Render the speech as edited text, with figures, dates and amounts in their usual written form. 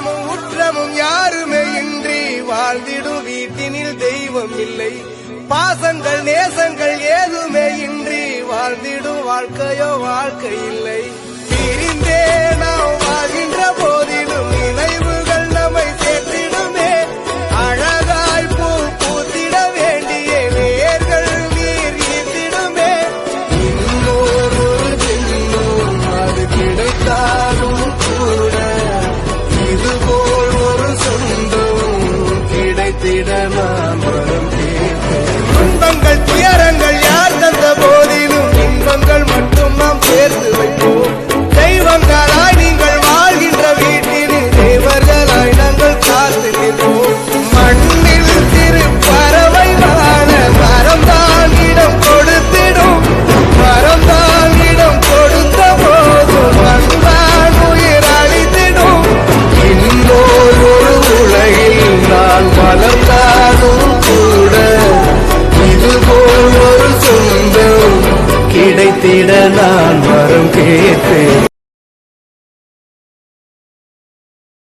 பாசமும் உற்றமும் யாருமே இன்றி வாழ்ந்திடும் வீட்டினில் தெய்வம் இல்லை. பாசங்கள் நேசங்கள் ஏதுமே இன்றி வாழ்ந்திடும் வாழ்க்கையோ வாழ்க்கை இல்லை. பிரிந்தே நாம் வாழ்கின்ற போதிலும் நினைவுகள் நம்மை சேர்த்திடுமே. அழகாய் பூ பூத்திட வேண்டிய வேர்கள் நீர் ஈர்த்திடுமே. இன்னொரு ஜென்மம் அது கிடைத்தாலும் கூட இதுபோல் ஒரு சொந்தம் கிடைத்திட நாம் மனம் கேட்போம். துன்பங்கள் துயரங்கள் யார் தந்த போதிலும் இன்பங்கள் மட்டும் நாம் சேர்த்து வைப்போம். தெய்வங்களாய் நீங்கள் வாழ்கின்ற வீட்டில் தேவர்களாய் நாங்கள் காத்து நிற்போம். மண்ணில் சிறு பறவை வாழ மரம்தான் இடம் கொடுத்திடும். மரம்தான் இடம் கொடுத்த போதும் மண்தான் உயிர் அளித்திடும். இன்னொரு உலகில் நான் வளர்ந்தாலும் கூட இதுபோல் ஒரு சொந்தம் கிடைத்திட நான் வரம் கேட்பேன்.